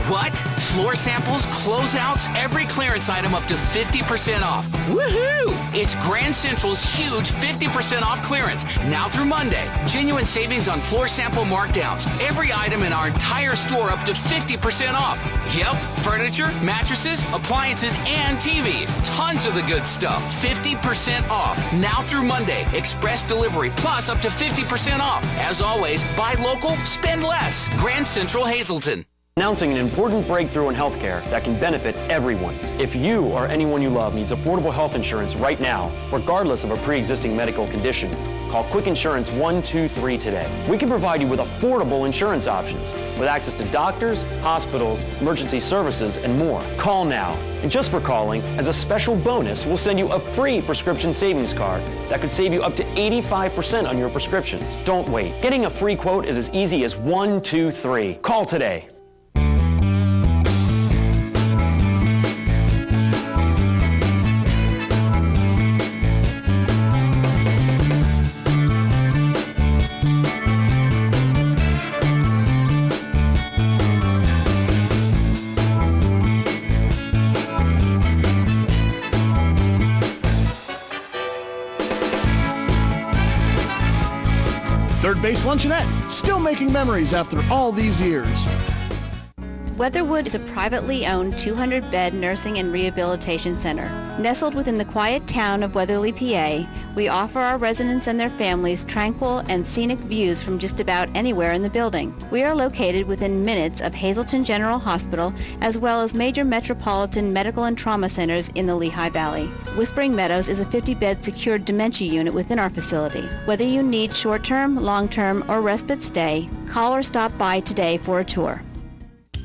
What? Floor samples, closeouts, every clearance item up to 50% off. Woohoo! It's Grand Central's huge 50% off clearance, now through Monday. Genuine savings on floor sample markdowns. Every item in our entire store up to 50% off. Yep, furniture, mattresses, appliances, and TVs. Tons of the good stuff. 50% off, now through Monday. Express delivery, plus up to 50% off. As always, buy local, spend less. Grand Central Hazleton. Announcing an important breakthrough in healthcare that can benefit everyone. If you or anyone you love needs affordable health insurance right now, regardless of a pre-existing medical condition, call Quick Insurance 123 today. We can provide you with affordable insurance options with access to doctors, hospitals, emergency services, and more. Call now. And just for calling, as a special bonus, we'll send you a free prescription savings card that could save you up to 85% on your prescriptions. Don't wait. Getting a free quote is as easy as 123. Call today. plant-based luncheonette, still making memories after all these years. Weatherwood is a privately owned 200-bed nursing and rehabilitation center. Nestled within the quiet town of Weatherly, PA, we offer our residents and their families tranquil and scenic views from just about anywhere in the building. We are located within minutes of Hazleton General Hospital, as well as major metropolitan medical and trauma centers in the Lehigh Valley. Whispering Meadows is a 50-bed secured dementia unit within our facility. Whether you need short-term, long-term, or respite stay, call or stop by today for a tour.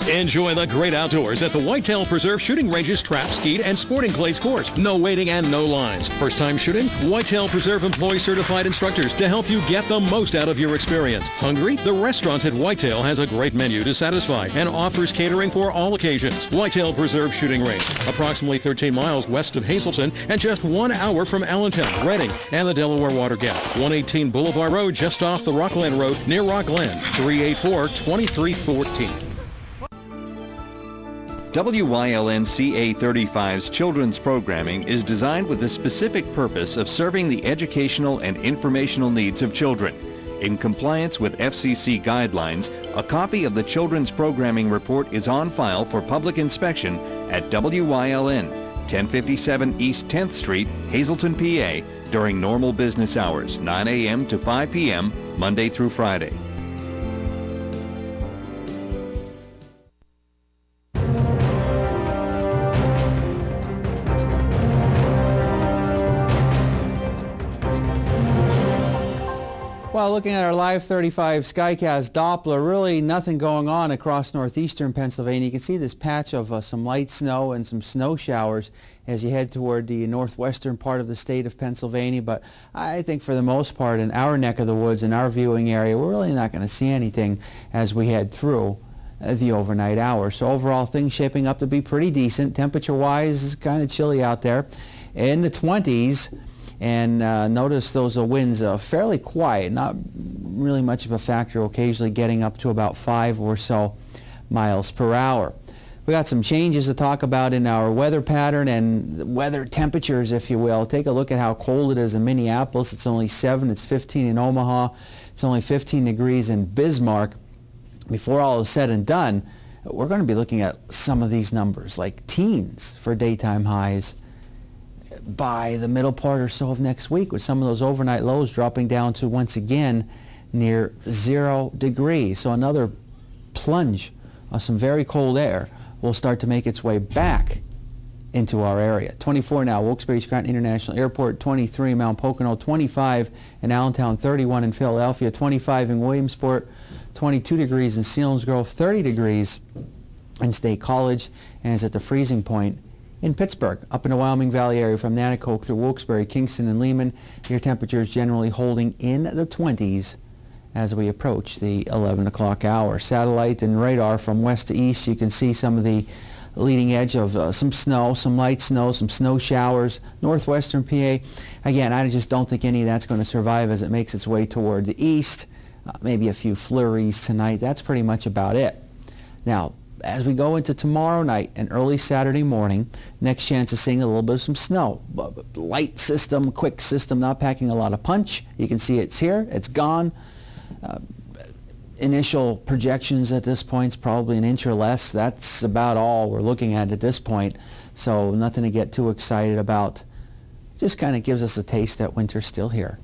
Enjoy the great outdoors at the Whitetail Preserve Shooting Range's Trap, Skeet, and Sporting Clays course. No waiting and no lines. First time shooting? Whitetail Preserve employs certified instructors to help you get the most out of your experience. Hungry? The restaurant at Whitetail has a great menu to satisfy and offers catering for all occasions. Whitetail Preserve Shooting Range, approximately 13 miles west of Hazleton and just 1 hour from Allentown, Reading, and the Delaware Water Gap. 118 Boulevard Road, just off the Rockland Road near Rockland. 384-2314. WYLN CA35's children's programming is designed with the specific purpose of serving the educational and informational needs of children. In compliance with FCC guidelines, a copy of the children's programming report is on file for public inspection at WYLN, 1057 East 10th Street, Hazleton, PA, during normal business hours, 9 a.m. to 5 p.m., Monday through Friday. Well, looking at our Live 35 Skycast Doppler, really nothing going on across northeastern Pennsylvania. You can see this patch of some light snow and some snow showers as you head toward the northwestern part of the state of Pennsylvania. But I think for the most part in our neck of the woods, in our viewing area, we're really not going to see anything as we head through the overnight hours. So overall, things shaping up to be pretty decent. Temperature-wise, it's kind of chilly out there in the 20s. And notice those winds fairly quiet, not really much of a factor, occasionally getting up to about 5 or so miles per hour. We got some changes to talk about in our weather pattern and weather temperatures, if you will. Take a look at how cold it is in Minneapolis. It's only 7, it's 15 in Omaha, it's only 15 degrees in Bismarck. Before all is said and done, we're going to be looking at some of these numbers, like teens for daytime highs by the middle part or so of next week, with some of those overnight lows dropping down to once again near 0 degrees. So another plunge of some very cold air will start to make its way back into our area. 24 now, Wilkes-Barre Scranton International Airport, 23 in Mount Pocono, 25 in Allentown, 31 in Philadelphia, 25 in Williamsport, 22 degrees in Selinsgrove, 30 degrees in State College, and is at the freezing point in Pittsburgh. Up in the Wyoming Valley area from Nanticoke through Wilkes-Barre, Kingston, and Lehman, your temperatures generally holding in the 20s as we approach the 11 o'clock hour. Satellite and radar from west to east, you can see some of the leading edge of some snow, some light snow, some snow showers, northwestern PA. Again, I just don't think any of that's going to survive as it makes its way toward the east. Maybe a few flurries tonight. That's pretty much about it. Now, as we go into tomorrow night and early Saturday morning, next chance of seeing a little bit of some snow. Light system, quick system, not packing a lot of punch. You can see it's here, it's gone. Initial projections at this point is probably an inch or less. That's about all we're looking at this point. So nothing to get too excited about. Just kind of gives us a taste that winter's still here.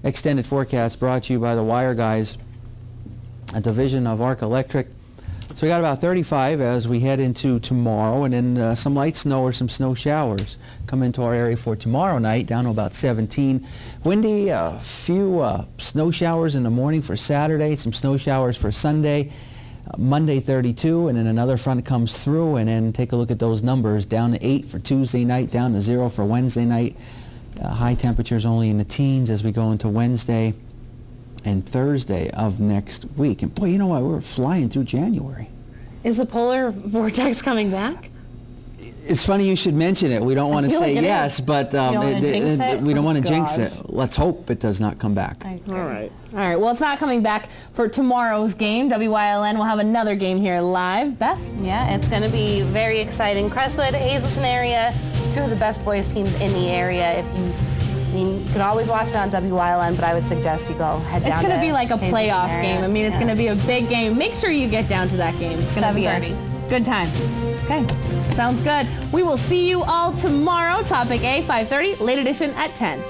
Extended forecast brought to you by the Wire Guys, a division of Arc Electric. So we got about 35 as we head into tomorrow, and then some light snow or some snow showers come into our area for tomorrow night, down to about 17. Windy, a few snow showers in the morning for Saturday, some snow showers for Sunday. Monday 32, and then another front comes through, and then take a look at those numbers. Down to 8 for Tuesday night, down to 0 for Wednesday night. High temperatures only in the teens as we go into Wednesday and Thursday of next week. And boy, you know what? We're flying through January. Is the polar vortex coming back? It's funny you should mention it. We don't want to say yes, but we don't want to jinx it. Let's hope it does not come back. All right. Well, it's not coming back for tomorrow's game. WYLN will have another game here live. Beth? Yeah, it's going to be very exciting. Crestwood, Hazleton area, two of the best boys teams in the area. If you I mean, you can always watch it on WYLN, but I would suggest you go head down. It's going to be like a playoff game. I mean, it's going to be a big game. Make sure you get down to that game. It's going to be a good time. Okay, sounds good. We will see you all tomorrow. Topic A, 5:30, late edition at 10.